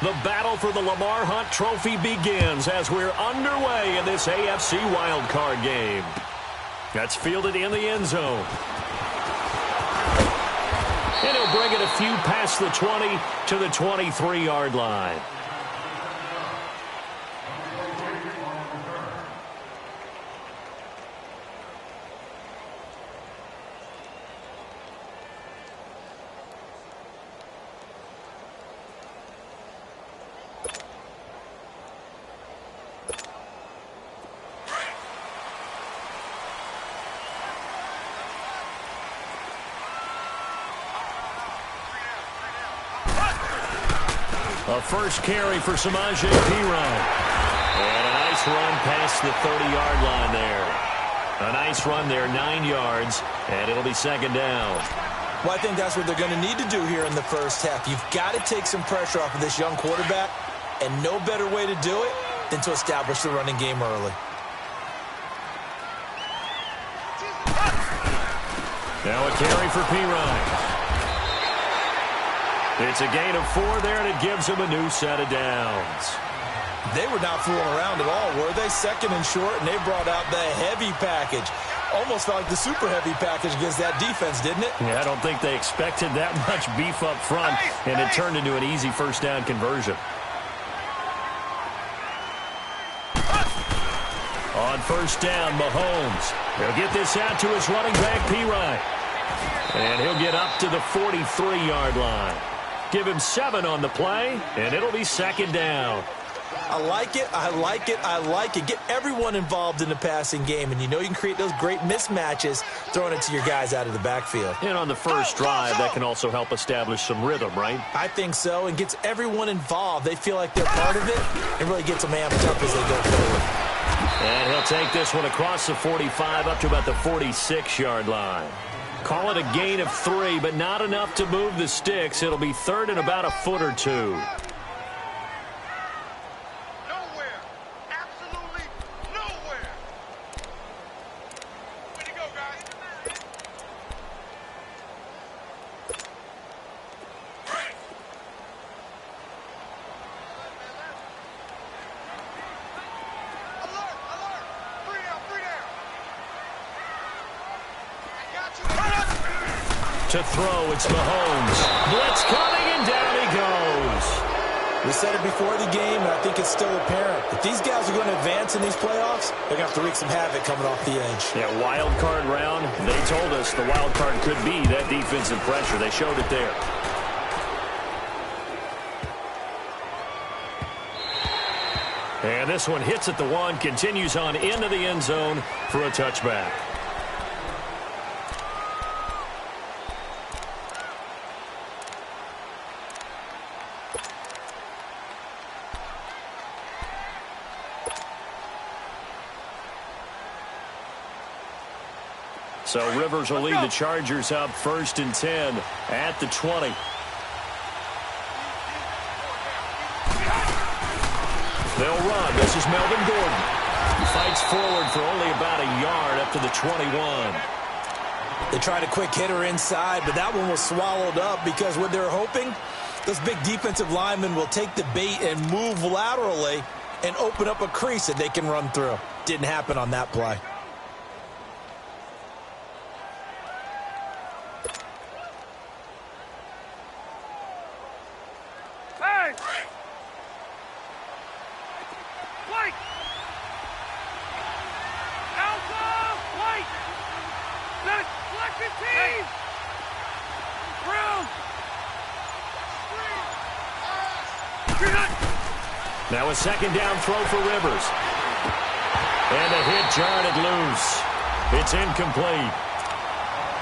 The battle for the Lamar Hunt Trophy begins as we're underway in this AFC wildcard game. That's fielded in the end zone. And he'll bring it a few past the 20 to the 23-yard line. A first carry for Samaje Perine. And a nice run past the 30-yard line there. A nice run there, 9 yards, and it'll be second down. Well, I think that's what they're going to need to do here in the first half. You've got to take some pressure off of this young quarterback, and no better way to do it than to establish the running game early. Now a carry for Perine. It's a gain of 4 there, and it gives him a new set of downs. They were not fooling around at all, were they? Second and short, and they brought out the heavy package. Almost felt like the super heavy package against that defense, didn't it? Yeah, I don't think they expected that much beef up front, and it turned into an easy first down conversion. On first down, Mahomes. He'll get this out to his running back, Perine. And he'll get up to the 43-yard line. Give him 7 on the play, and it'll be second down. I like it, I like it, I like it. Get everyone involved in the passing game, and you know you can create those great mismatches throwing it to your guys out of the backfield. And on the first drive, that can also help establish some rhythm, right? I think so, and gets everyone involved. They feel like they're part of it, and really gets them amped up as they go forward. And he'll take this one across the 45 up to about the 46-yard line. Call it a gain of 3, but not enough to move the sticks. It'll be third and about a foot or 2. Nowhere. Absolutely nowhere. Way to go, guys. Alert, alert. Free down, free down. To throw, it's Mahomes. Blitz coming, and down he goes. We said it before the game, and I think it's still apparent. If these guys are going to advance in these playoffs, they're going to have to wreak some havoc coming off the edge. Yeah, wild card round. They told us the wild card could be that defensive pressure. They showed it there. And this one hits at the 1, continues on into the end zone for a touchback. So Rivers will lead the Chargers up first and 10 at the 20. They'll run. This is Melvin Gordon. He fights forward for only about a yard up to the 21. They tried a quick hitter inside, but that one was swallowed up because what they're hoping, those big defensive linemen will take the bait and move laterally and open up a crease that they can run through. Didn't happen on that play. Now a second down throw for Rivers. And a hit jarred it loose. It's incomplete.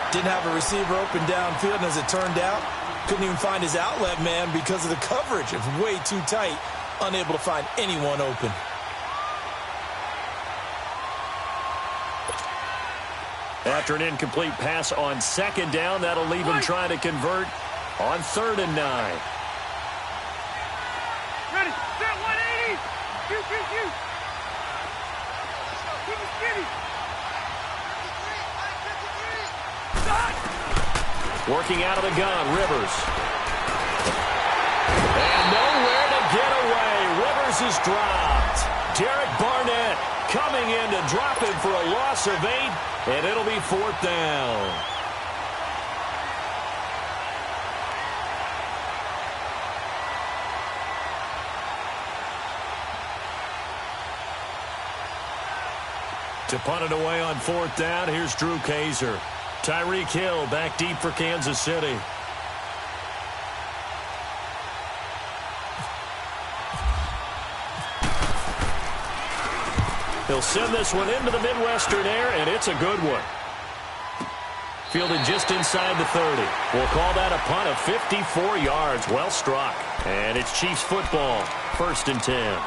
Didn't have a receiver open downfield, and as it turned out, couldn't even find his outlet man because of the coverage. It was way too tight, unable to find anyone open. After an incomplete pass on second down, that'll leave him trying to convert on 3rd and 9. Ready, set 180. Shoot. Keep it skinny. Stop. Working out of the gun, Rivers. And nowhere to is dropped. Derek Barnett coming in to drop him for a loss of 8, and it'll be 4th down. To punt it away on 4th down, here's Drew Kaiser. Tyreek Hill back deep for Kansas City. He'll send this one into the Midwestern air, and it's a good one. Fielded just inside the 30. We'll call that a punt of 54 yards. Well struck. And it's Chiefs football. 1st and 10.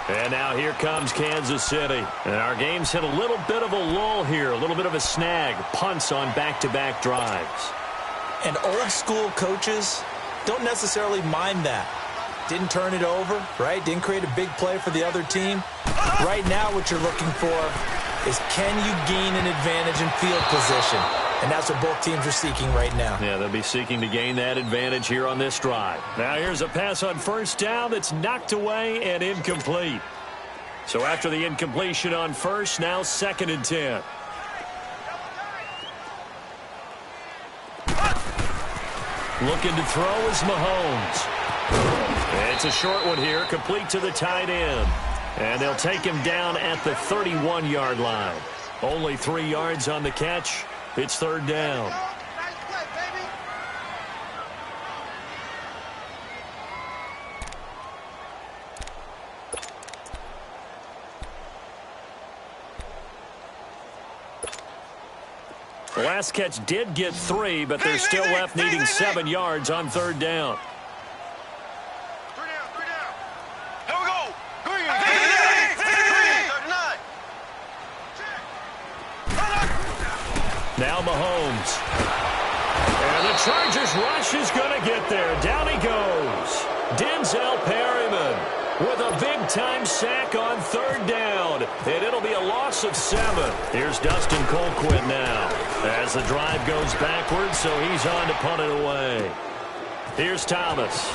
And now here comes Kansas City. And our game's hit a little bit of a lull here, a little bit of a snag. Punts on back-to-back drives. And old-school coaches don't necessarily mind that. Didn't turn it over, right? Didn't create a big play for the other team. Right now what you're looking for is, can you gain an advantage in field position? And that's what both teams are seeking right now. Yeah, they'll be seeking to gain that advantage here on this drive. Now here's a pass on 1st down that's knocked away and incomplete. So after the incompletion on 1st, now 2nd and 10. Looking to throw is Mahomes. It's a short one here, complete to the tight end. And they'll take him down at the 31-yard line. Only 3 yards on the catch. It's 3rd down. Nice play, baby. The last catch did get 3, but they're still left needing 7 yards on 3rd down. 3 down. Here we go. Green. Now Mahomes. And the Chargers rush is going to get there. Down he goes. Denzel Perryman with a big-time sack on 3rd down. And it'll be a loss of 7. Here's Dustin Colquitt now as the drive goes backwards, so he's on to punt it away. Here's Thomas.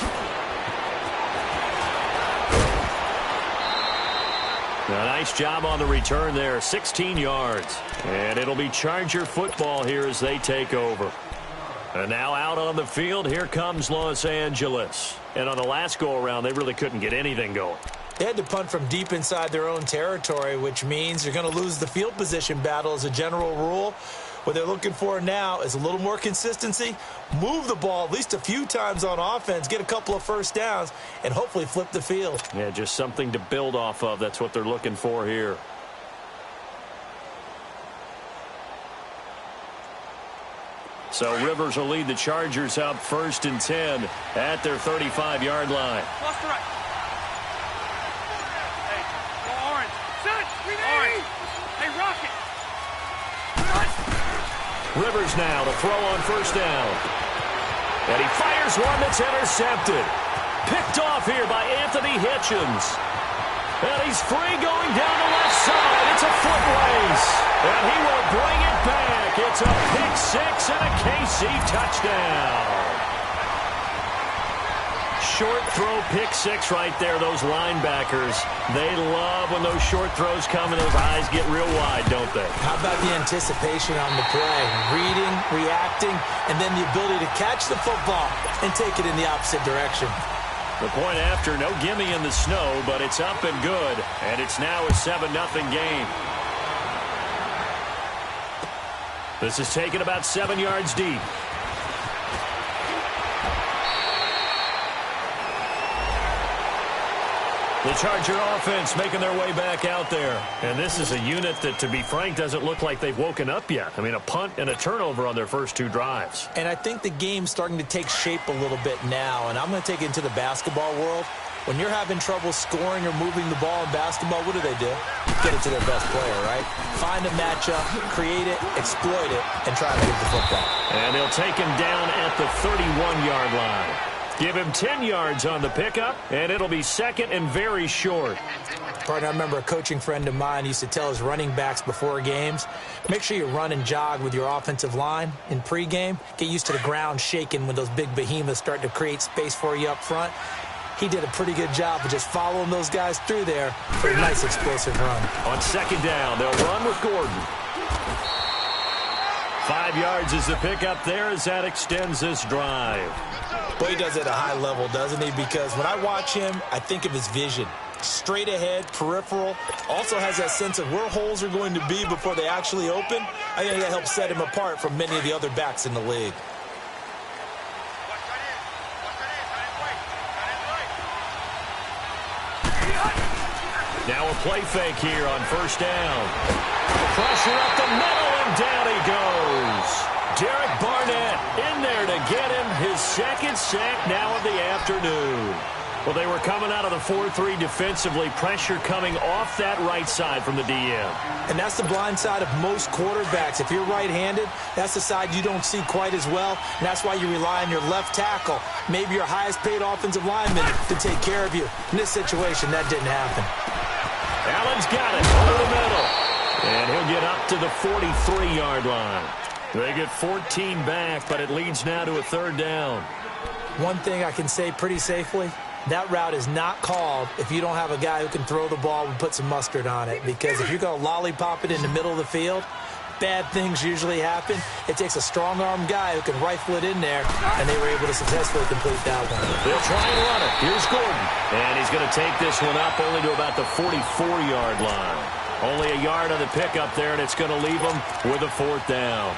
A nice job on the return there, 16 yards. And it'll be Charger football here as they take over. And now out on the field, here comes Los Angeles. And on the last go-around, they really couldn't get anything going. They had to punt from deep inside their own territory, which means you're going to lose the field position battle as a general rule. What they're looking for now is a little more consistency, move the ball at least a few times on offense, get a couple of 1st downs, and hopefully flip the field. Yeah, just something to build off of. That's what they're looking for here. So Rivers will lead the Chargers out 1st and 10 at their 35-yard line. Plus the right. Hey, go orange. Set. Orange. Hey, Rocket. Rivers now to throw on 1st down. And he fires one that's intercepted. Picked off here by Anthony Hitchens. And he's free going down the left side. It's a foot race. And he will bring it back. It's a pick-6 and a KC touchdown. Short throw pick-6 right there. Those linebackers, they love when those short throws come and those eyes get real wide, don't they? How about the anticipation on the play? Reading, reacting, and then the ability to catch the football and take it in the opposite direction. The point after, no gimme in the snow, but it's up and good. And it's now a 7-0 game. This is taken about 7 yards deep. The Charger offense making their way back out there. And this is a unit that, to be frank, doesn't look like they've woken up yet. I mean, a punt and a turnover on their first 2 drives. And I think the game's starting to take shape a little bit now. And I'm going to take it into the basketball world. When you're having trouble scoring or moving the ball in basketball, what do? Get it to their best player, right? Find a matchup, create it, exploit it, and try to move the football. And they'll take him down at the 31-yard line. Give him 10 yards on the pickup, and it'll be 2nd and very short. Partner, I remember a coaching friend of mine used to tell his running backs before games, make sure you run and jog with your offensive line in pregame. Get used to the ground shaking when those big behemoths start to create space for you up front. He did a pretty good job of just following those guys through there for a nice explosive run. On second down, they'll run with Gordon. 5 yards is the pickup there as that extends this drive. Boy, he does it at a high level, doesn't he? Because when I watch him, I think of his vision. Straight ahead, peripheral. Also has that sense of where holes are going to be before they actually open. I think that helps set him apart from many of the other backs in the league. Now a play fake here on first down. Pressure up the middle, and down he goes. Derek Barnett in there to get him his second sack now of the afternoon. Well, they were coming out of the 4-3 defensively. Pressure coming off that right side from the DM. And that's the blind side of most quarterbacks. If you're right-handed, that's the side you don't see quite as well. And that's why you rely on your left tackle, maybe your highest-paid offensive lineman, to take care of you. In this situation, that didn't happen. Allen's got it over the middle. And he'll get up to the 43-yard line. They get 14 back, but it leads now to a third down. One thing I can say pretty safely, that route is not called if you don't have a guy who can throw the ball and put some mustard on it. Because if you're going to lollipop it in the middle of the field, bad things usually happen. It takes a strong-arm guy who can rifle it in there, and they were able to successfully complete that one. They'll try and run it. Here's Gordon. And he's going to take this one up only to about the 44-yard line. Only a yard on the pickup there, and it's going to leave him with a fourth down.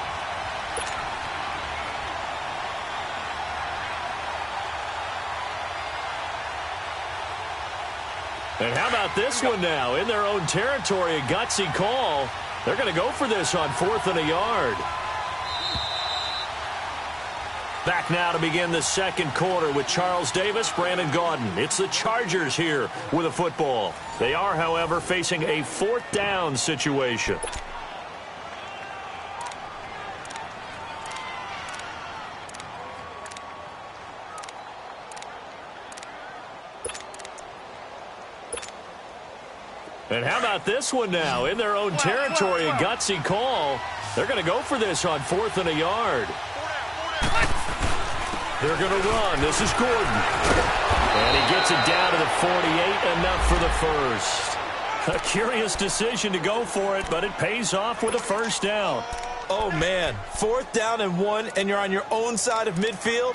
And how about this one now? In their own territory, a gutsy call. They're going to go for this on 4th and a yard. Back now to begin the second quarter with Charles Davis, Brandon Gaudin. It's the Chargers here with a football. They are, however, facing a 4th down situation. And how about this one now? In their own territory, a gutsy call. They're going to go for this on 4th and a yard. They're going to run. This is Gordon. And he gets it down to the 48, enough for the first. A curious decision to go for it, but it pays off with a first down. Oh, man. 4th down and 1, and you're on your own side of midfield?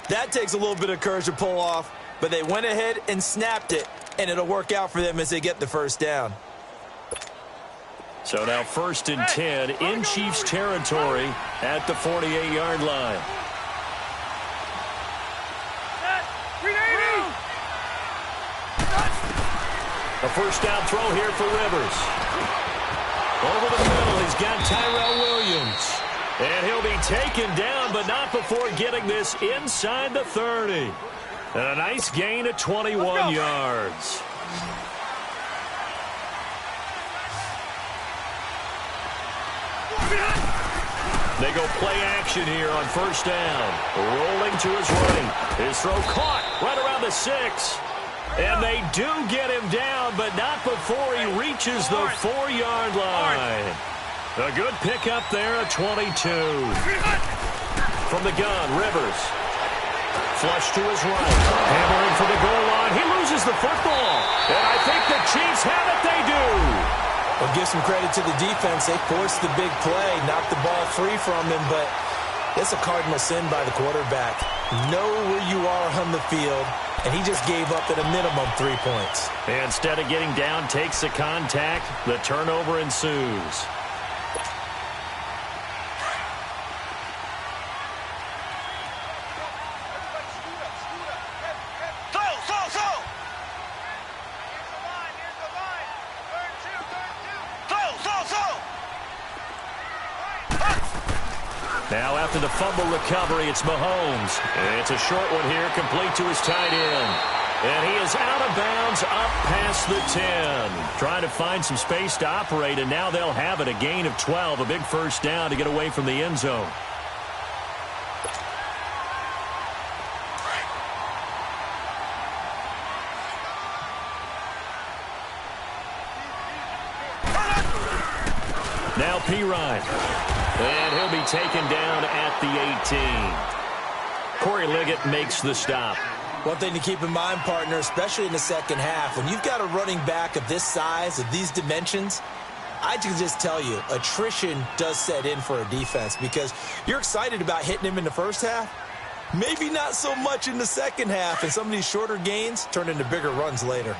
That takes a little bit of courage to pull off, but they went ahead and snapped it. And it'll work out for them as they get the first down. So now 1st and 10 in Chiefs territory at the 48-yard line. A first down throw here for Rivers. Over the middle, he's got Tyrell Williams. And he'll be taken down, but not before getting this inside the 30. And a nice gain of 21 yards. They go play action here on first down. Rolling to his right. His throw caught right around the 6. And they do get him down, but not before he reaches the 4-yard line. A good pickup there at 22. From the gun, Rivers. Flush to his right. Hammering for the goal line. He loses the football. And I think the Chiefs have it. They do. Well, give some credit to the defense. They forced the big play, knocked the ball free from him, but it's a cardinal sin by the quarterback. Know where you are on the field, and he just gave up at a minimum 3 points. And instead of getting down, takes the contact. The turnover ensues. Now after the fumble recovery, it's Mahomes. It's a short one here, complete to his tight end. And he is out of bounds up past the 10. Trying to find some space to operate, and now they'll have it. A gain of 12, a big first down to get away from the end zone. Now Pirine. And he'll be taken down at the 18. Corey Liggett makes the stop. One thing to keep in mind, partner, especially in the second half, when you've got a running back of this size, of these dimensions, I can just tell you, attrition does set in for a defense because you're excited about hitting him in the first half. Maybe not so much in the second half, and some of these shorter gains turn into bigger runs later.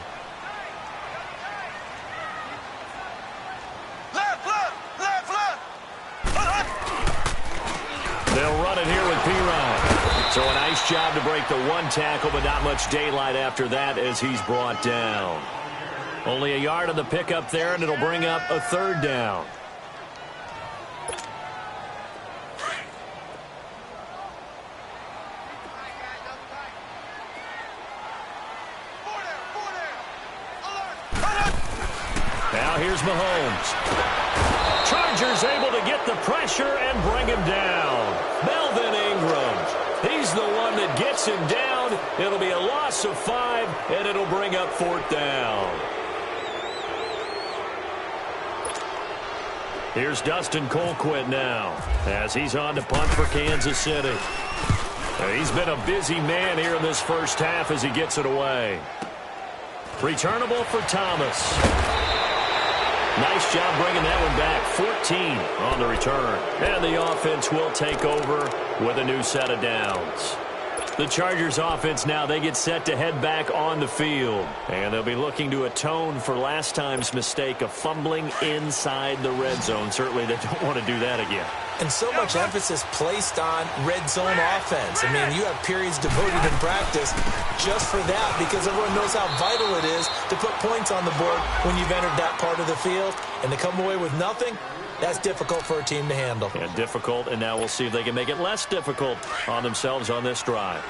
They'll run it here with P-Ryan. So a nice job to break the one tackle, but not much daylight after that as he's brought down. Only a yard on the pickup there, and it'll bring up a third down. Now here's Mahomes. Chargers able to get the pressure and bring him down. Melvin Ingram. He's the one that gets him down. It'll be a loss of 5, and it'll bring up 4th down. Here's Dustin Colquitt now as he's on to punt for Kansas City. He's been a busy man here in this first half as he gets it away. Returnable for Thomas. Nice job bringing that one back. 14 on the return. And the offense will take over with a new set of downs. The Chargers offense now, they get set to head back on the field. And they'll be looking to atone for last time's mistake of fumbling inside the red zone. Certainly they don't want to do that again. And so much emphasis placed on red zone offense. I mean, you have periods devoted in practice just for that because everyone knows how vital it is to put points on the board when you've entered that part of the field. And to come away with nothing, that's difficult for a team to handle. And difficult, and now we'll see if they can make it less difficult on themselves on this drive.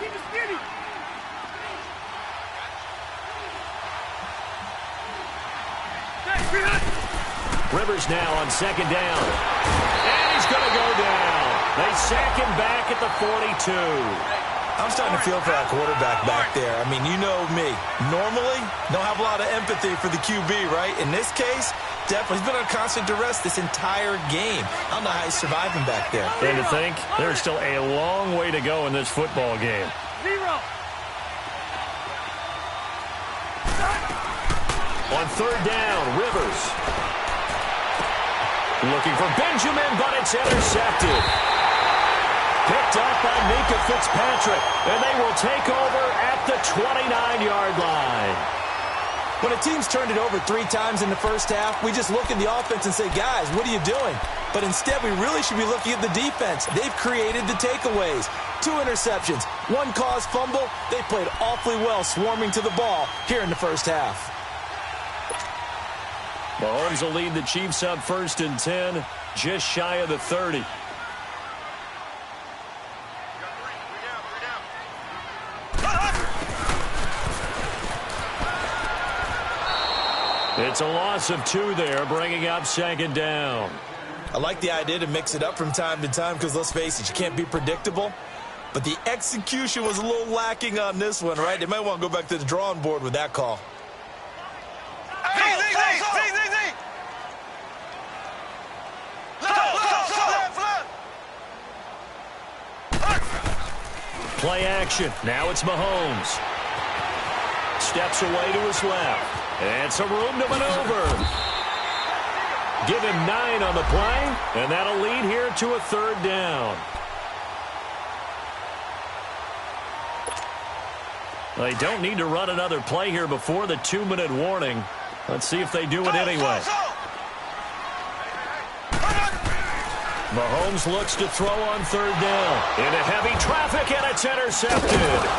Rivers now on 2nd down. And he's going to go down. They sack him back at the 42. I'm starting to feel for our quarterback back there. I mean, you know me. Normally, don't have a lot of empathy for the QB, right? In this case, definitely. He's been on constant duress this entire game. I don't know how he's surviving back there. And to think, there's still a long way to go in this football game. On 3rd down, Rivers. Looking for Benjamin, but it's intercepted. Picked up by Minka Fitzpatrick, and they will take over at the 29-yard line. When a team's turned it over 3 times in the first half, we just look at the offense and say, guys, what are you doing? But instead, we really should be looking at the defense. They've created the takeaways. 2 interceptions, 1 caused fumble. They played awfully well swarming to the ball here in the first half. Mahomes will lead the Chiefs up 1st and 10, just shy of the 30. It's a loss of 2 there, bringing up 2nd down. I like the idea to mix it up from time to time because, let's face it, you can't be predictable. But the execution was a little lacking on this one, right? They might want to go back to the drawing board with that call. Play action. Now it's Mahomes. Steps away to his left. And some room to maneuver. Give him 9 on the play, and that'll lead here to a 3rd down. They don't need to run another play here before the 2-minute warning. Let's see if they do it anyway. Mahomes looks to throw on 3rd down. Into heavy traffic, and it's intercepted.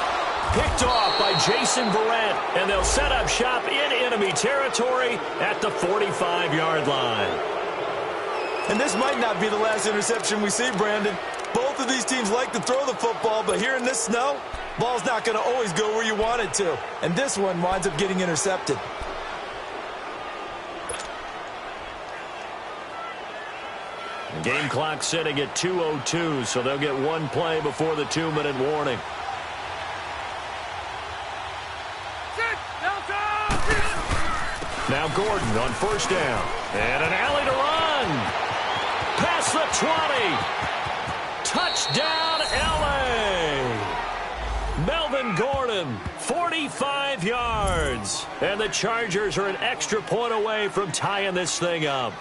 Picked off by Jason Verrett, and they'll set up shop in enemy territory at the 45-yard line. And this might not be the last interception we see, Brandon. Both of these teams like to throw the football, but here in this snow, ball's not going to always go where you want it to. And this one winds up getting intercepted. The game clock sitting at 2:02, so they'll get 1 play before the 2-minute warning. Now Gordon on 1st down. And an alley to run. Past the 20. Touchdown, L.A. Melvin Melvin Gordon, 45 yards. And the Chargers are an extra point away from tying this thing up.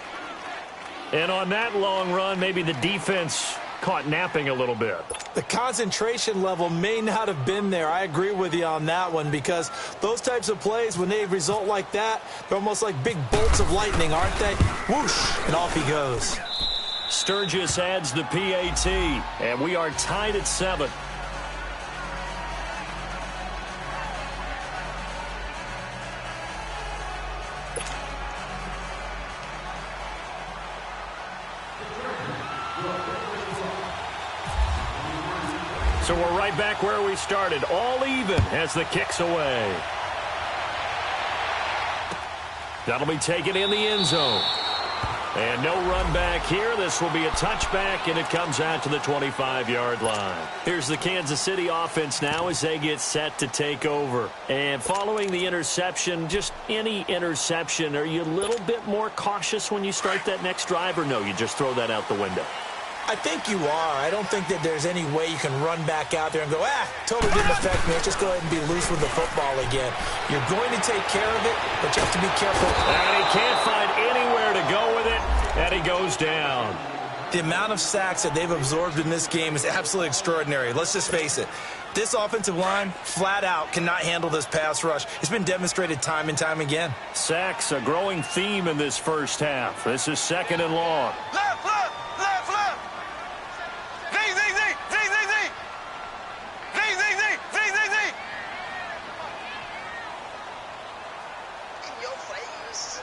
And on that long run, maybe the defense caught napping a little bit. The concentration level may not have been there. I agree with you on that one, because those types of plays, when they result like that, they're almost like big bolts of lightning, aren't they? Whoosh, and off he goes. Sturgis adds the PAT, and we are tied at 7. So we're right back where we started, all even as the kick's away. That'll be taken in the end zone. And no run back here. This will be a touchback, and it comes out to the 25-yard line. Here's the Kansas City offense now as they get set to take over. And following the interception, just any interception, are you a little bit more cautious when you start that next drive, or no, you just throw that out the window? I think you are. I don't think that there's any way you can run back out there and go, totally didn't affect me. Just go ahead and be loose with the football again. You're going to take care of it, but you have to be careful. And he can't find anywhere to go with it, and he goes down. The amount of sacks that they've absorbed in this game is absolutely extraordinary. Let's just face it. This offensive line, flat out, cannot handle this pass rush. It's been demonstrated time and time again. Sacks, a growing theme in this first half. This is 2nd and long. Left, left, left, left. Z, Z, Z, Z, Z, Z. Z, Z, Z, Z, Z, Z. In your face.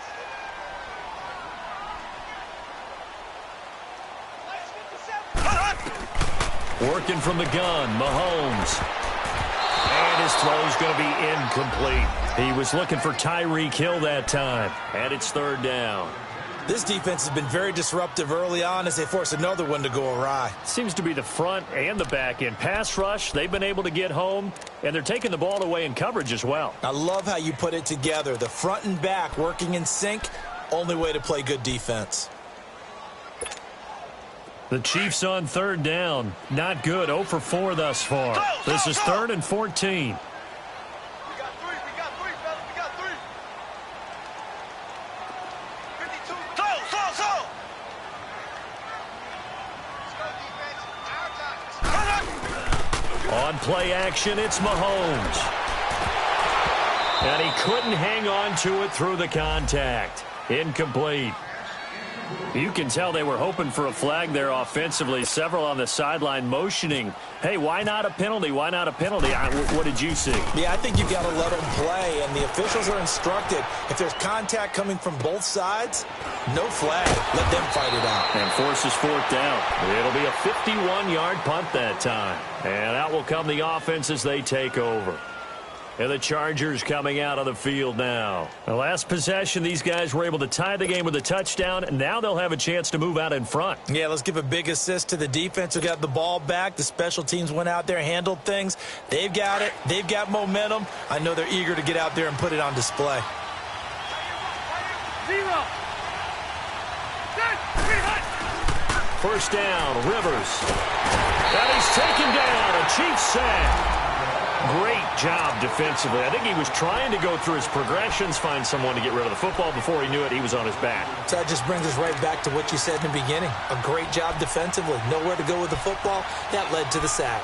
Working from the gun, Mahomes. And his throw's going to be incomplete. He was looking for Tyreek Hill that time. And it's 3rd down. This defense has been very disruptive early on as they force another one to go awry. Seems to be the front and the back end. Pass rush, they've been able to get home, and they're taking the ball away in coverage as well. I love how you put it together. The front and back working in sync, only way to play good defense. The Chiefs on 3rd down. Not good. 0 for 4 thus far. This is 3rd and 14. We got 3, fellas, we got 3. 52. Go. Let's go, defense. Our time. On play action, it's Mahomes. And he couldn't hang on to it through the contact. Incomplete. You can tell they were hoping for a flag there offensively. Several on the sideline motioning, hey, why not a penalty? Why not a penalty? What did you see? Yeah, I think you've got to let them play, and the officials are instructed. If there's contact coming from both sides, no flag. Let them fight it out. And forces 4th down. It'll be a 51-yard punt that time. And out will come the offense as they take over. And the Chargers coming out of the field now. The last possession, these guys were able to tie the game with a touchdown. And now they'll have a chance to move out in front. Yeah, let's give a big assist to the defense who got the ball back. The special teams went out there, handled things. They've got it. They've got momentum. I know they're eager to get out there and put it on display. 0. First down, Rivers. And he's taken down. A Chiefs sack. Great job defensively. I think he was trying to go through his progressions, find someone to get rid of the football. Before he knew it, he was on his back. So that just brings us right back to what you said in the beginning. A great job defensively. Nowhere to go with the football. That led to the sack.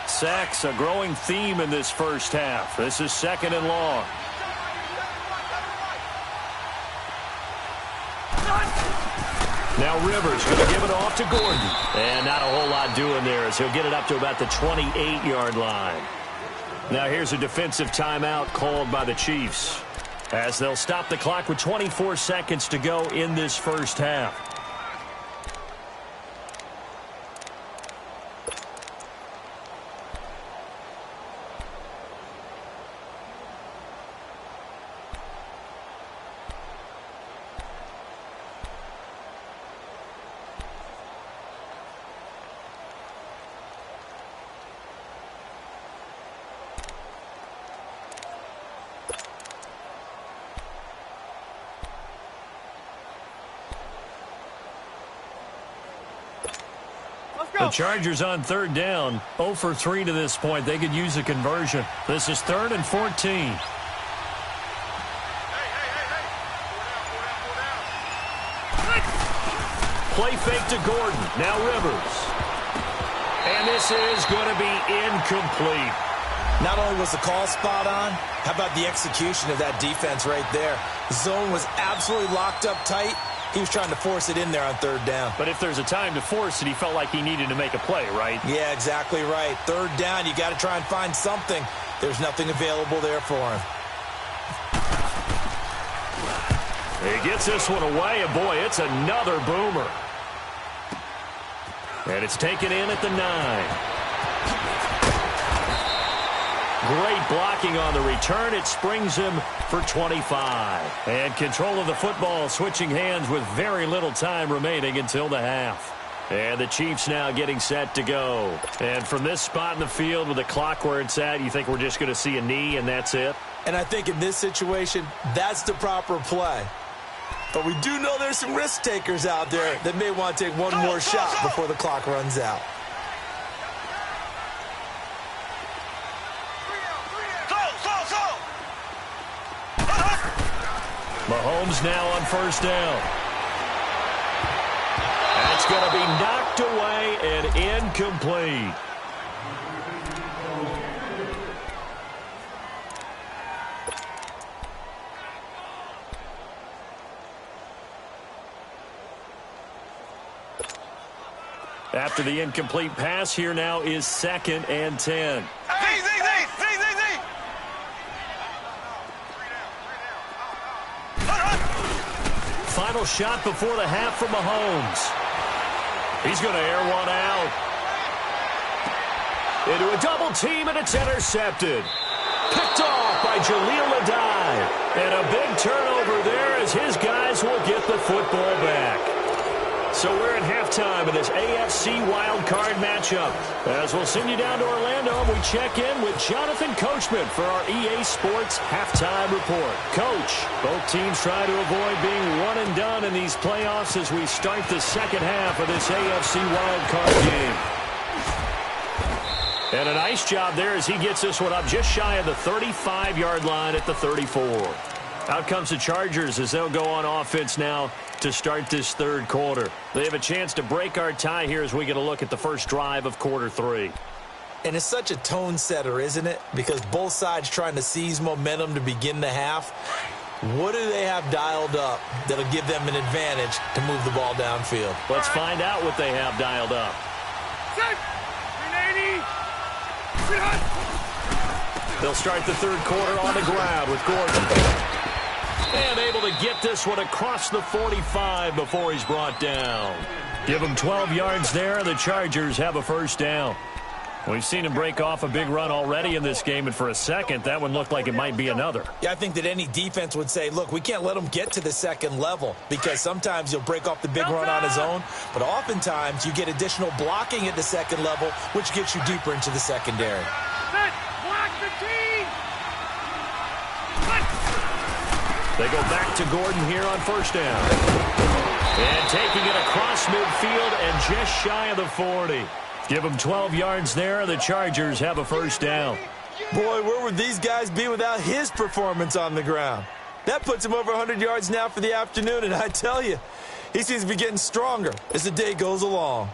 Sacks, a growing theme in this first half. This is 2nd and long. Now Rivers going to give it off to Gordon. And not a whole lot doing there as he'll get it up to about the 28-yard line. Now here's a defensive timeout called by the Chiefs as they'll stop the clock with 24 seconds to go in this first half. The Chargers on third down, 0 for 3 to this point. They could use a conversion. This is 3rd and 14. Play fake to Gordon. Now Rivers. And this is going to be incomplete. Not only was the call spot on, how about the execution of that defense right there? The zone was absolutely locked up tight. He was trying to force it in there on third down. But if there's a time to force it, he felt like he needed to make a play, right? Yeah, exactly right. Third down, you got to try and find something. There's nothing available there for him. He gets this one away, and boy, it's another boomer. And it's taken in at the 9. Great blocking on the return. It springs him for 25. And control of the football switching hands with very little time remaining until the half. And the Chiefs now getting set to go. And from this spot in the field with the clock where it's at, you think we're just going to see a knee and that's it? And I think in this situation, that's the proper play. But we do know there's some risk takers out there that may want to take one more shot before the clock runs out. Mahomes now on first down. That's going to be knocked away and incomplete. After the incomplete pass, here now is 2nd and 10. Final shot before the half from Mahomes. He's going to air one out. Into a double team, and it's intercepted. Picked off by Jaleel Adai. And a big turnover there as his guys will get the football back. So we're at halftime of this AFC wildcard matchup. As we'll send you down to Orlando, and we check in with Jonathan Coachman for our EA Sports halftime report. Coach, both teams try to avoid being one and done in these playoffs as we start the second half of this AFC wildcard game. And a nice job there as he gets this one up just shy of the 35-yard line at the 34. Out comes the Chargers as they'll go on offense now to start this third quarter. They have a chance to break our tie here as we get a look at the first drive of quarter 3. And it's such a tone setter, isn't it? Because both sides trying to seize momentum to begin the half. What do they have dialed up that'll give them an advantage to move the ball downfield? Let's find out what they have dialed up. They'll start the third quarter on the ground with Gordon. And able to get this one across the 45 before he's brought down. Give him 12 yards there. The Chargers have a first down. We've seen him break off a big run already in this game, and for a second, that one looked like it might be another. Yeah, I think that any defense would say, look, we can't let him get to the second level because sometimes he'll break off the big run on his own, but oftentimes you get additional blocking at the second level, which gets you deeper into the secondary. Block the team! They go back to Gordon here on first down. And taking it across midfield and just shy of the 40. Give them 12 yards there. The Chargers have a first down. Boy, where would these guys be without his performance on the ground? That puts him over 100 yards now for the afternoon, and I tell you, he seems to be getting stronger as the day goes along.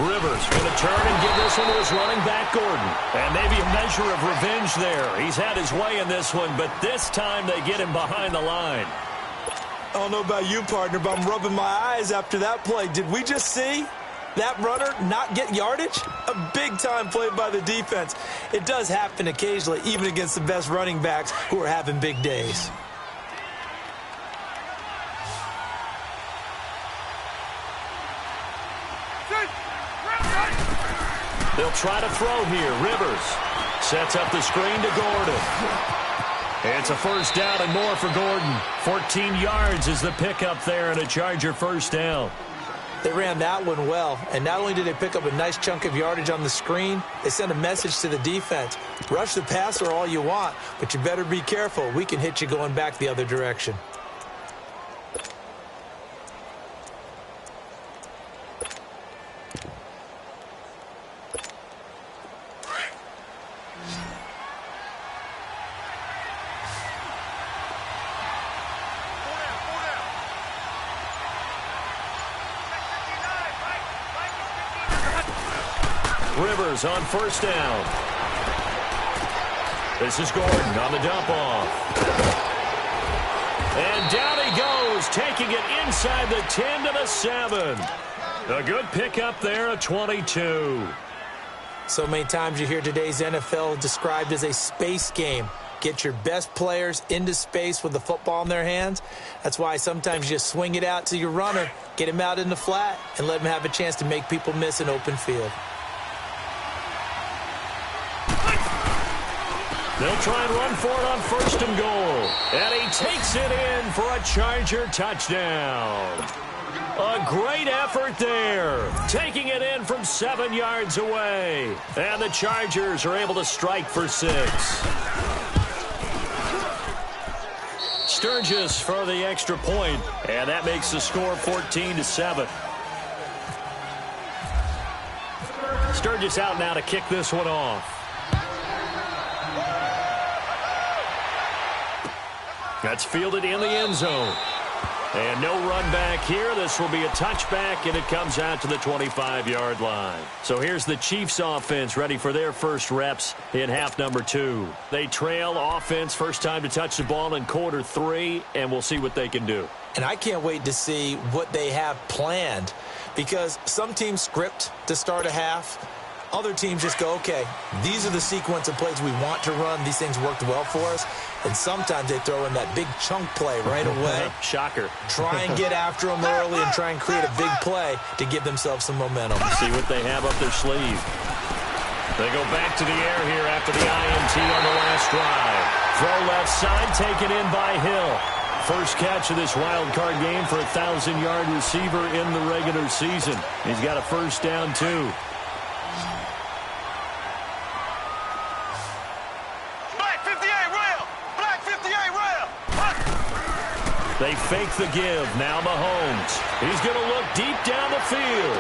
Rivers going to turn and give this one to his running back, Gordon. And maybe a measure of revenge there. He's had his way in this one, but this time they get him behind the line. I don't know about you, partner, but I'm rubbing my eyes after that play. Did we just see that runner not get yardage? A big-time play by the defense. It does happen occasionally, even against the best running backs who are having big days. They'll try to throw here. Rivers sets up the screen to Gordon. It's a first down and more for Gordon. 14 yards is the pickup there and a Charger first down. They ran that one well, and not only did they pick up a nice chunk of yardage on the screen, they sent a message to the defense. Rush the passer all you want, but you better be careful. We can hit you going back the other direction. Rivers on first down. This is Gordon on the dump off. And down he goes, taking it inside the 10 to the 7. A good pickup there, a 22. So many times you hear today's NFL described as a space game. Get your best players into space with the football in their hands. That's why sometimes you just swing it out to your runner, get him out in the flat, and let him have a chance to make people miss an open field. They'll try and run for it on first and goal. And he takes it in for a Charger touchdown. A great effort there. Taking it in from 7 yards away. And the Chargers are able to strike for 6. Sturgis for the extra point. And that makes the score 14-7. Sturgis out now to kick this one off. That's fielded in the end zone. And no run back here. This will be a touchback, and it comes out to the 25-yard line. So here's the Chiefs offense ready for their first reps in half number 2. They trail offense first time to touch the ball in quarter 3, and we'll see what they can do. And I can't wait to see what they have planned, because some teams script to start a half. Other teams just go, okay, these are the sequence of plays we want to run. These things worked well for us. And sometimes they throw in that big chunk play right away. Shocker. Try and get after them early and try and create a big play to give themselves some momentum. See what they have up their sleeve. They go back to the air here after the INT on the last drive. Throw left side, taken in by Hill. First catch of this wild card game for a 1,000-yard receiver in the regular season. He's got a first down, too. They fake the give. Now Mahomes. He's going to look deep down the field.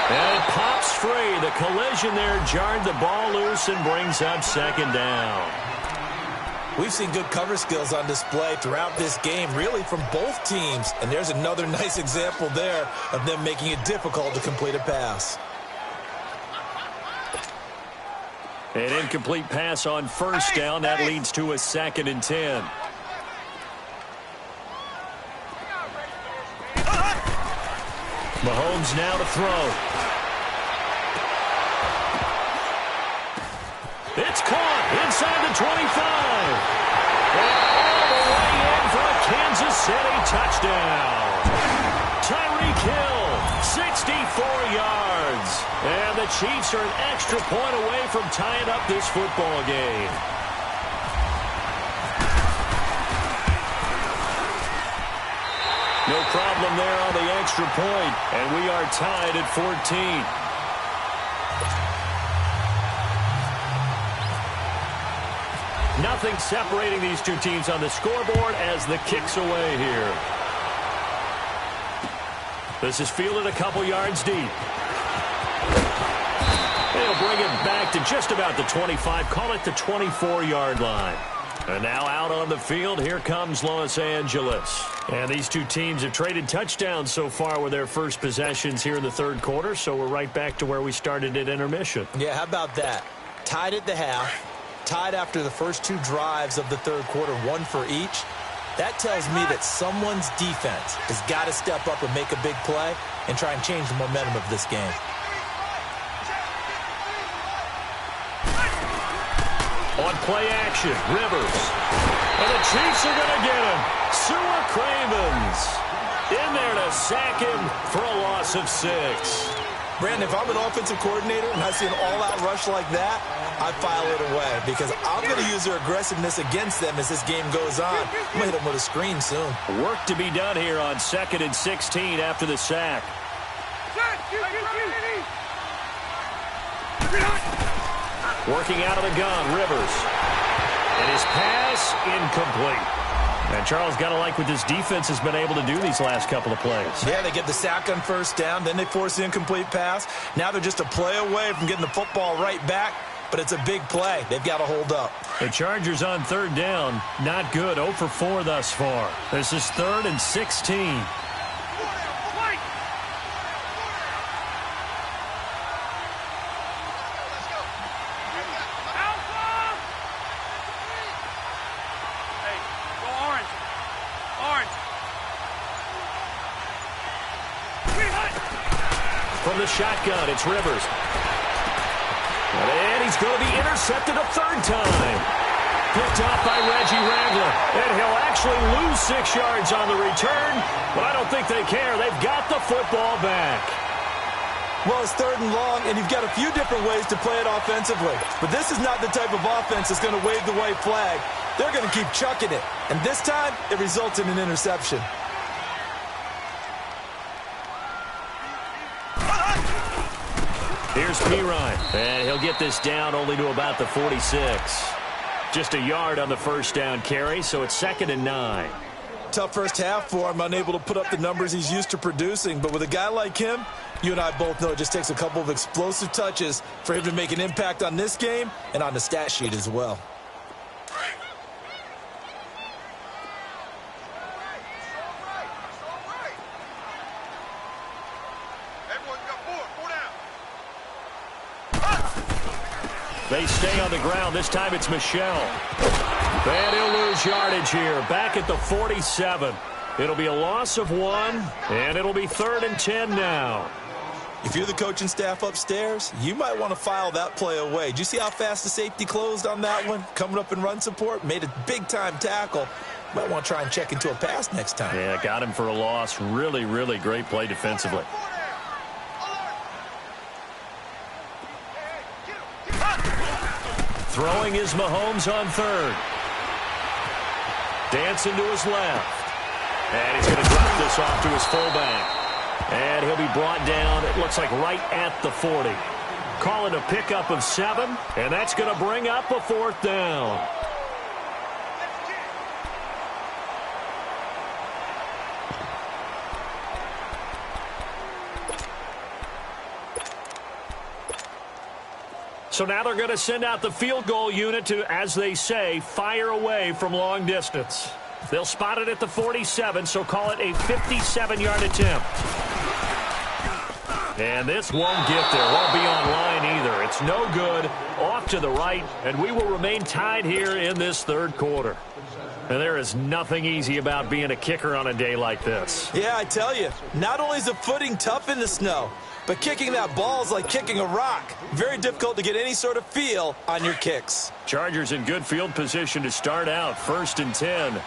And it pops free. The collision there jarred the ball loose and brings up second down. We've seen good cover skills on display throughout this game, really from both teams. And there's another nice example there of them making it difficult to complete a pass. An incomplete pass on first down. That leads to a 2nd and 10. Mahomes now to throw. It's caught inside the 25. And all the way in for a Kansas City touchdown. Tyreek Hill, 64 yards. And the Chiefs are an extra point away from tying up this football game. No problem there on the extra point, and we are tied at 14. Nothing separating these two teams on the scoreboard as the kick's away here. This is fielded a couple yards deep. They'll bring it back to just about the 25, call it the 24-yard line. And now out on the field, here comes Los Angeles. And these two teams have traded touchdowns so far with their first possessions here in the third quarter, so we're right back to where we started at intermission. Yeah, how about that? Tied at the half, tied after the first 2 drives of the third quarter, 1 for each. That tells me that someone's defense has got to step up and make a big play and try and change the momentum of this game. On play action, Rivers. And the Chiefs are going to get him. Sewer Cravens in there to sack him for a loss of 6. Brandon, if I'm an offensive coordinator and I see an all-out rush like that, I file it away because I'm going to use their aggressiveness against them as this game goes on. I'm going to hit them with a screen soon. Work to be done here on 2nd and 16 after the sack. Working out of the gun, Rivers. And his pass incomplete. And Charles, got to like what this defense has been able to do these last couple of plays. Yeah, they get the sack on first down, then they force the incomplete pass. Now they're just a play away from getting the football right back, but it's a big play. They've got to hold up. The Chargers on third down, not good. 0 for 4 thus far. This is 3rd and 16. From the shotgun, it's Rivers. And he's going to be intercepted a third time. Picked off by Reggie Ragland. And he'll actually lose 6 yards on the return, but I don't think they care. They've got the football back. Well, it's 3rd and long, and you've got a few different ways to play it offensively. But this is not the type of offense that's going to wave the white flag. They're going to keep chucking it. And this time, it results in an interception. Here's Pirine, and he'll get this down only to about the 46. Just a yard on the first down carry, so it's 2nd and 9. Tough first half for him, unable to put up the numbers he's used to producing. But with a guy like him, you and I both know it just takes a couple of explosive touches for him to make an impact on this game and on the stat sheet as well. They stay on the ground. This time it's Michel. And he'll lose yardage here. Back at the 47. It'll be a loss of 1, and it'll be 3rd and 10 now. If you're the coaching staff upstairs, you might want to file that play away. Did you see how fast the safety closed on that one? Coming up in run support, made a big-time tackle. Might want to try and check into a pass next time. Yeah, got him for a loss. Really, really great play defensively. Throwing is Mahomes on 3rd. Dancing to his left. And he's going to drop this off to his fullback. And he'll be brought down, it looks like, right at the 40. Call it a pickup of 7, and that's going to bring up a 4th down. So now they're going to send out the field goal unit to, as they say, fire away from long distance. They'll spot it at the 47, so call it a 57-yard attempt. And this won't get there. Won't be on line either. It's no good. Off to the right, and we will remain tied here in this 3rd quarter. And there is nothing easy about being a kicker on a day like this. Yeah, I tell you, not only is the footing tough in the snow, but kicking that ball is like kicking a rock. Very difficult to get any sort of feel on your kicks. Chargers in good field position to start out. 1st and 10.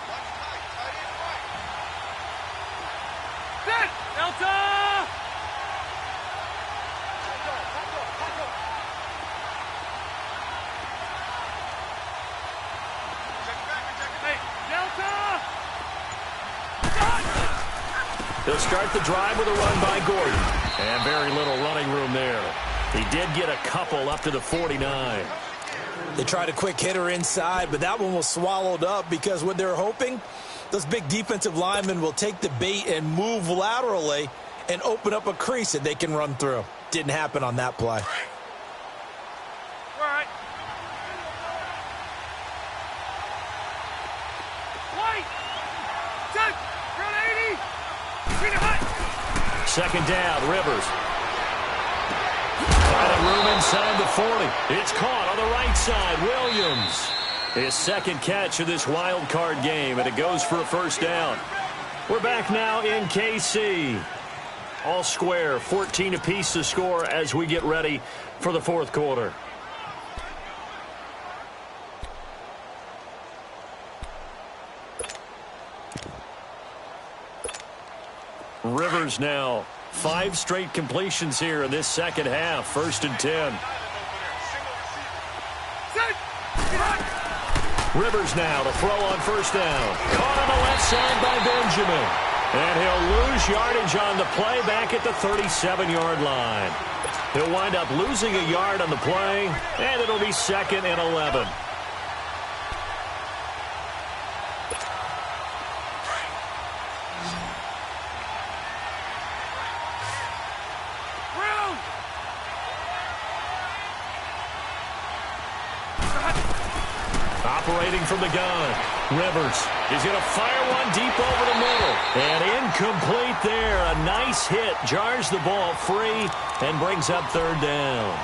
They'll start the drive with a run by Gordon. And very little running room there. He did get a couple up to the 49. They tried a quick hitter inside, but that one was swallowed up because what they're hoping, those big defensive linemen will take the bait and move laterally and open up a crease that they can run through. Didn't happen on that play. Second down, Rivers. Finding room inside the 40. It's caught on the right side. Williams. His 2nd catch of this wild card game, and it goes for a 1st down. We're back now in KC. All square, 14 apiece to score as we get ready for the 4th quarter. Rivers now 5 straight completions here in this 2nd half. 1st and 10. Rivers now to throw on 1st down. Caught on the left side by Benjamin. And he'll lose yardage on the play back at the 37-yard line. He'll wind up losing a yard on the play, and it'll be 2nd and 11. Operating from the gun, Rivers. He's going to fire one deep over the middle. And incomplete there. A nice hit. Jars the ball free and brings up 3rd down.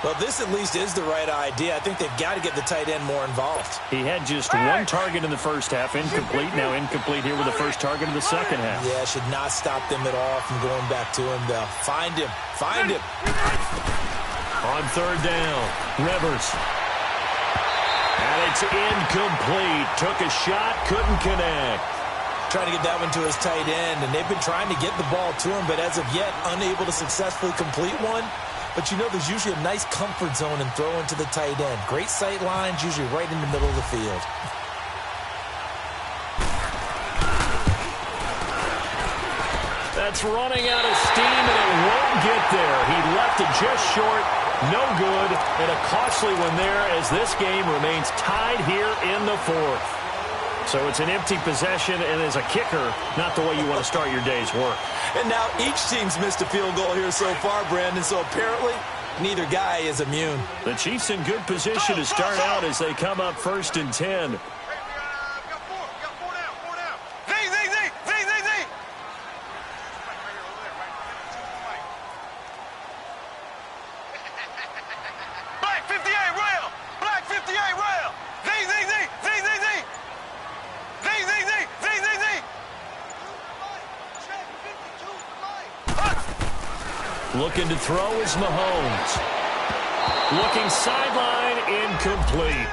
Well, this at least is the right idea. I think they've got to get the tight end more involved. He had just one target in the first half. Incomplete. Now incomplete here with the first target in the second half. Yeah, should not stop them at all from going back to him, though. Find him. Find him. On 3rd down, Rivers. And it's incomplete. Took a shot, couldn't connect. Trying to get that one to his tight end, and they've been trying to get the ball to him, but as of yet, unable to successfully complete one. But you know there's usually a nice comfort zone in throwing to the tight end. Great sight lines, usually right in the middle of the field. That's running out of steam, and it won't get there. He left it just short. No good, and a costly one there as this game remains tied here in the 4th. So it's an empty possession, and as a kicker, not the way you want to start your day's work. And now each team's missed a field goal here so far, Brandon, so apparently neither guy is immune. The Chiefs in good position to start out as they come up 1st and 10. Looking to throw is Mahomes. Looking sideline, incomplete.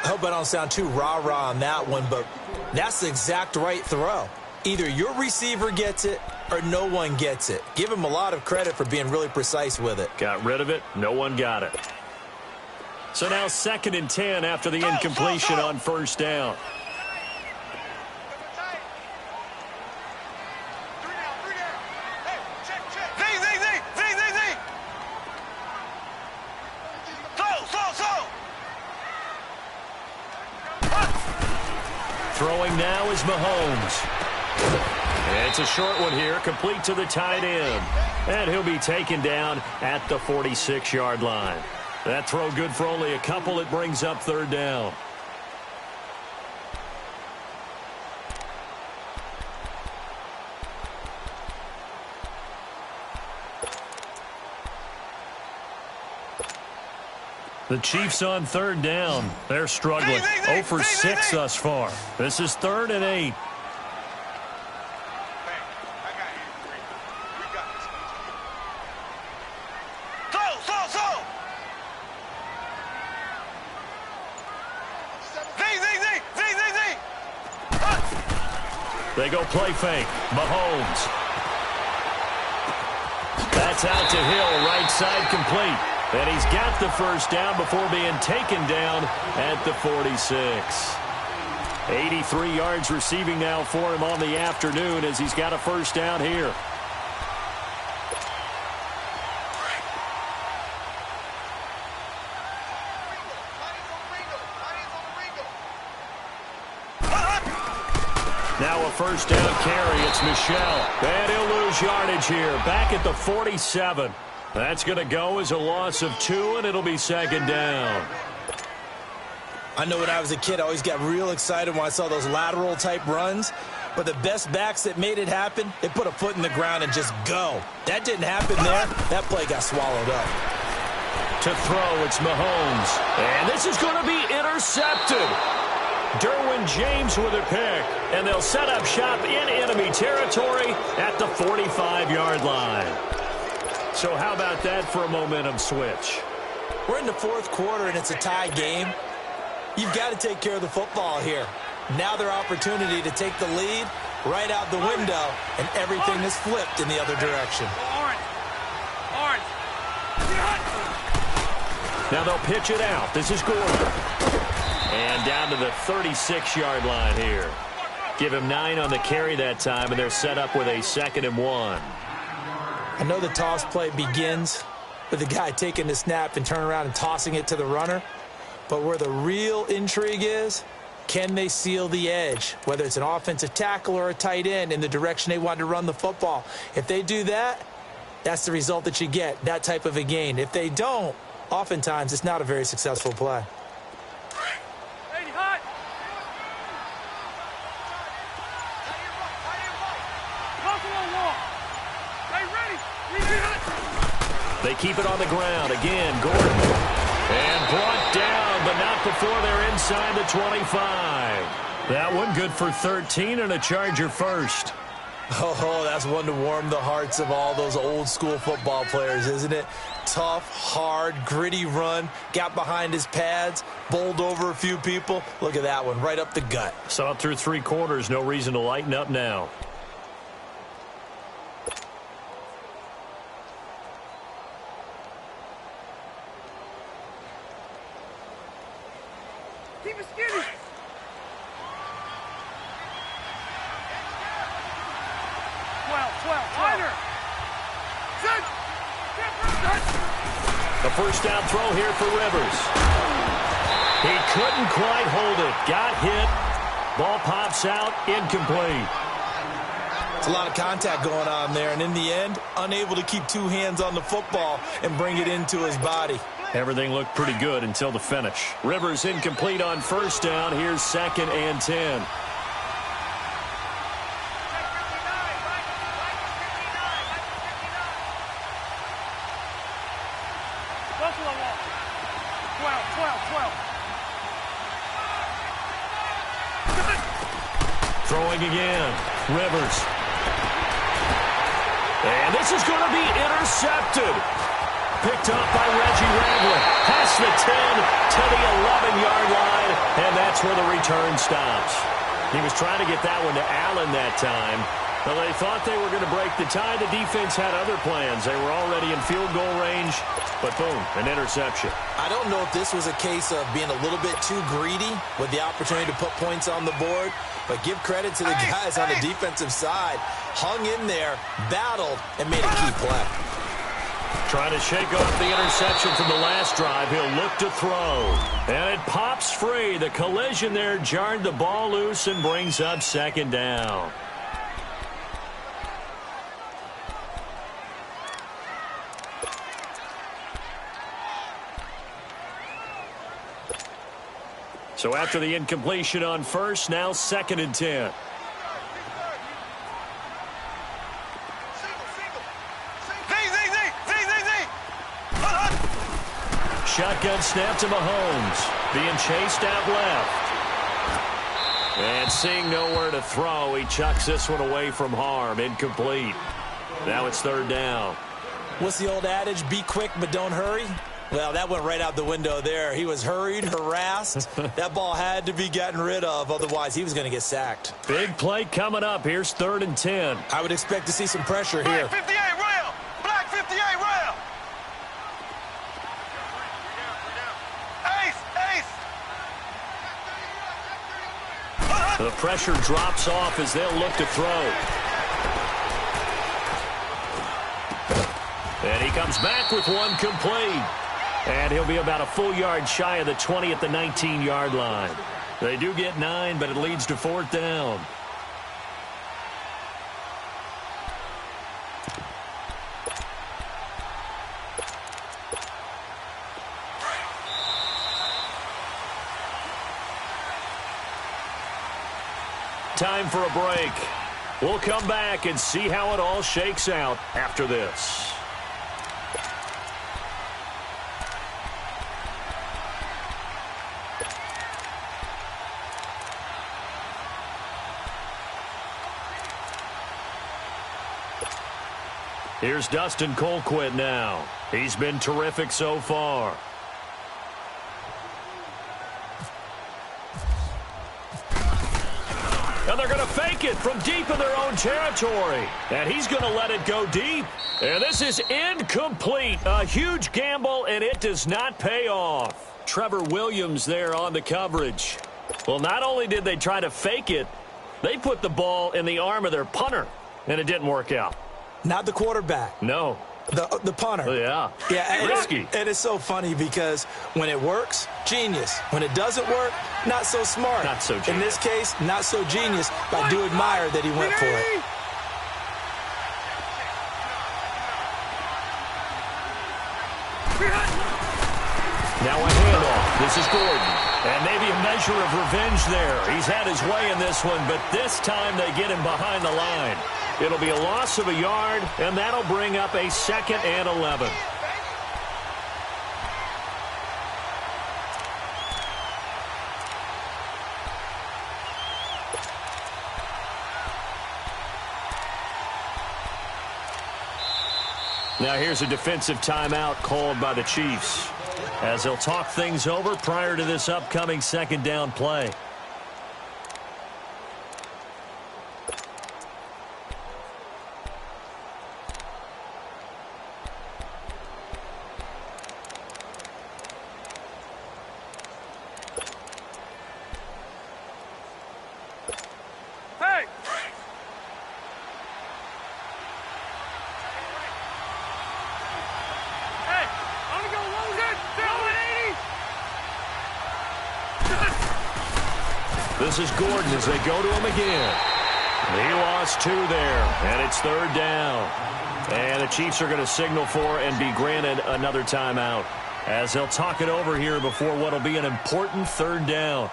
I hope I don't sound too rah-rah on that one, but that's the exact right throw. Either your receiver gets it or no one gets it. Give him a lot of credit for being really precise with it. Got rid of it. No one got it. So now 2nd and 10 after the incompletion on 1st down. Throwing now is Mahomes. It's a short one here, complete to the tight end. And he'll be taken down at the 46-yard line. That throw good for only a couple. It brings up 3rd down. The Chiefs on 3rd down. They're struggling. 0 for 6 thus far. This is 3rd and 8. They go play fake. Mahomes. That's out to Hill. Right side complete. And he's got the 1st down before being taken down at the 46. 83 yards receiving now for him on the afternoon as he's got a 1st down here. Now a 1st down carry. It's Michelle. And he'll lose yardage here. Back at the 47. That's going to go as a loss of 2, and it'll be 2nd down. I know when I was a kid, I always got real excited when I saw those lateral-type runs. But the best backs that made it happen, they put a foot in the ground and just go. That didn't happen there. That play got swallowed up. To throw, it's Mahomes. And this is going to be intercepted. Derwin James with a pick. And they'll set up shop in enemy territory at the 45-yard line. So how about that for a momentum switch? We're in the 4th quarter, and it's a tie game. You've got to take care of the football here. Now their opportunity to take the lead right out the window, and everything is flipped in the other direction. Now they'll pitch it out. This is Gordon. And down to the 36-yard line here. Give him 9 on the carry that time, and they're set up with a 2nd and 1. I know the toss play begins with the guy taking the snap and turning around and tossing it to the runner. But where the real intrigue is, can they seal the edge, whether it's an offensive tackle or a tight end, in the direction they want to run the football? If they do that, that's the result that you get, that type of a gain. If they don't, oftentimes it's not a very successful play. They keep it on the ground. Again, Gordon. And brought down, but not before they're inside the 25. That one good for 13 and a Charger first. Oh, that's one to warm the hearts of all those old school football players, isn't it? Tough, hard, gritty run. Got behind his pads, bowled over a few people. Look at that one, right up the gut. Saw it through 3 quarters. No reason to lighten up now. Keep it skinny. The first down throw here for Rivers. He couldn't quite hold it. Got hit. Ball pops out. Incomplete. It's a lot of contact going on there, and in the end, unable to keep 2 hands on the football and bring it into his body. Everything looked pretty good until the finish. Rivers incomplete on first down. Here's 2nd and 10. Throwing again. Rivers. And this is going to be intercepted. Picked up by Reggie Ragland. Past the 10 to the 11-yard line, and that's where the return stops. He was trying to get that one to Allen that time. Well, they thought they were going to break the tie. The defense had other plans. They were already in field goal range, but boom, an interception. I don't know if this was a case of being a little bit too greedy with the opportunity to put points on the board, but give credit to the guys on the defensive side. Hung in there, battled, and made a key play. Trying to shake off the interception from the last drive. He'll look to throw. And it pops free. The collision there jarred the ball loose and brings up 2nd down. So after the incompletion on first, now 2nd and 10. Shotgun snap to Mahomes. Being chased out left. And seeing nowhere to throw, he chucks this one away from harm. Incomplete. Now it's 3rd down. What's the old adage? Be quick, but don't hurry. Well, that went right out the window there. He was hurried, harassed. That ball had to be gotten rid of. Otherwise, he was going to get sacked. Big play coming up. Here's 3rd and 10. I would expect to see some pressure here. Black 58 rail. Black 58 rail. Ace. The pressure drops off as they'll look to throw. And he comes back with one complete. And he'll be about a full yard shy of the 20 at the 19-yard line. They do get 9, but it leads to 4th down. Time for a break. We'll come back and see how it all shakes out after this. Here's Dustin Colquitt now. He's been terrific so far. And they're going to fake it from deep in their own territory. And he's going to let it go deep. And this is incomplete. A huge gamble, and it does not pay off. Trevor Williams there on the coverage. Well, not only did they try to fake it, They put the ball in the arm of their punter, and it didn't work out. Not the quarterback. No. The punter. Yeah. Yeah, risky. And it's so funny because when it works, genius. When it doesn't work, not so smart. Not so genius. In this case, not so genius, but I do admire that he went for it. Now a handoff. This is Gordon. And maybe a measure of revenge there. He's had his way in this one, but this time they get him behind the line. It'll be a loss of a yard, and that'll bring up a 2nd and 11. Now here's a defensive timeout called by the Chiefs, as they'll talk things over prior to this upcoming 2nd down play. This is Gordon as they go to him again. He lost 2 there, and it's 3rd down. And the Chiefs are going to signal for and be granted another timeout, as they'll talk it over here before what will be an important 3rd down.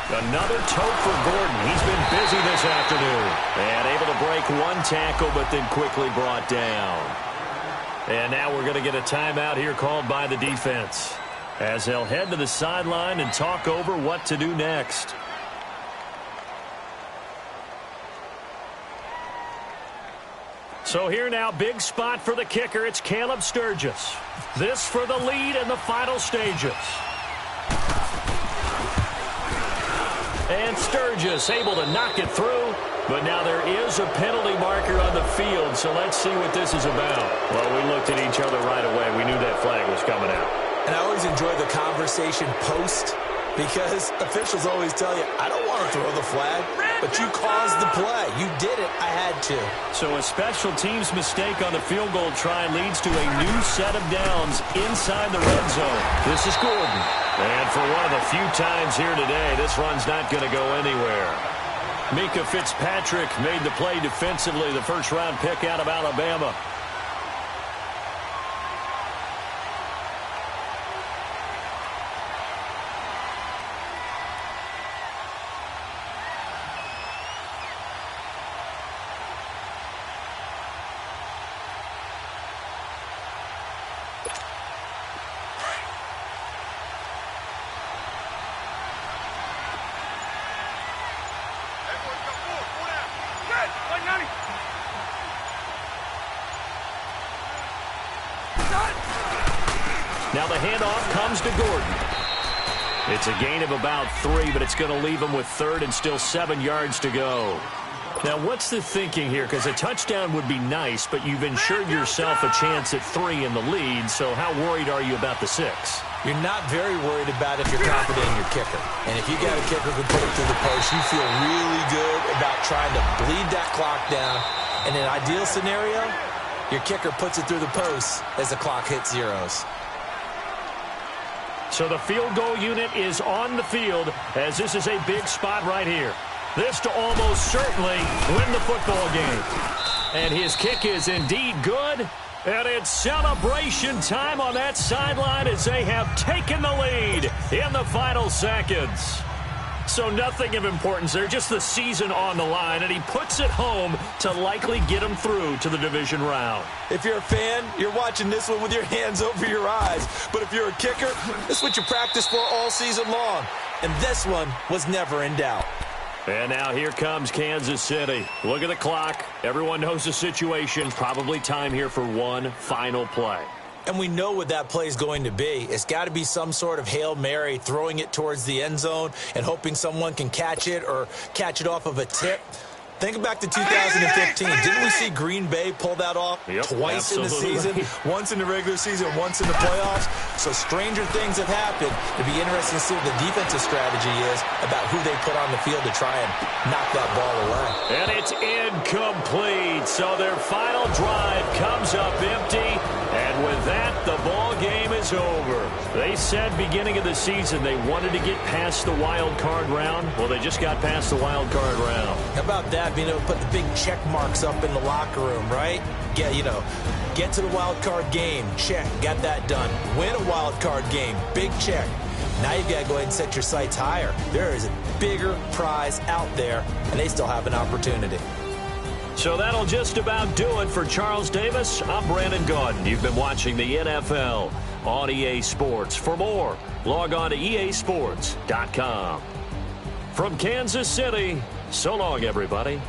Another toe for Gordon. He's been busy this afternoon. And able to break 1 tackle, but then quickly brought down. And now we're going to get a timeout here called by the defense, as they'll head to the sideline and talk over what to do next. So here now, big spot for the kicker. It's Caleb Sturgis. This for the lead in the final stages. And Sturgis able to knock it through, but now there is a penalty marker on the field, so let's see what this is about. Well, we looked at each other right away. We knew that flag was coming out. And I always enjoy the conversation post, because officials always tell you, I don't want to throw the flag, but you caused the play. You did it. I had to. So a special teams mistake on the field goal try leads to a new set of downs inside the red zone. This is Gordon. And for one of the few times here today, this run's not going to go anywhere. Mika Fitzpatrick made the play defensively, the first-round pick out of Alabama. Now the handoff comes to Gordon. It's a gain of about 3, but it's going to leave him with 3rd and still 7 yards to go. Now, what's the thinking here? Because a touchdown would be nice, but you've ensured yourself a chance at 3 in the lead, so how worried are you about the 6? You're not very worried about if you're confident in your kicker. And if you got a kicker who can put it through the post, you feel really good about trying to bleed that clock down. In an ideal scenario, your kicker puts it through the post as the clock hits zeros. So the field goal unit is on the field, as this is a big spot right here. This to almost certainly win the football game. And his kick is indeed good. And it's celebration time on that sideline as they have taken the lead in the final seconds. So nothing of importance there, just the season on the line, and he puts it home to likely get him through to the division round. If you're a fan, you're watching this one with your hands over your eyes. But if you're a kicker, this is what you practice for all season long. And this one was never in doubt. And now here comes Kansas City. Look at the clock. Everyone knows the situation. Probably time here for one final play. And we know what that play is going to be. It's got to be some sort of Hail Mary, throwing it towards the end zone and hoping someone can catch it or catch it off of a tip. Think back to 2015. Didn't we see Green Bay pull that off twice in the season? Once in the regular season, once in the playoffs. So stranger things have happened. It'd be interesting to see what the defensive strategy is about who they put on the field to try and knock that ball away. And it's incomplete. So their final drive comes up empty. And with that, the ball game is over. They said beginning of the season they wanted to get past the wild card round. Well, they just got past the wild card round. How about that? Being able to put the big check marks up in the locker room, right? Yeah, get to the wild card game. Check. Got that done. Win a wild card game. Big check. Now you've got to go ahead and set your sights higher. There is a bigger prize out there, and they still have an opportunity. So that'll just about do it for Charles Davis. I'm Brandon Gaudin. You've been watching the NFL on EA Sports. For more, log on to easports.com. From Kansas City, so long, everybody.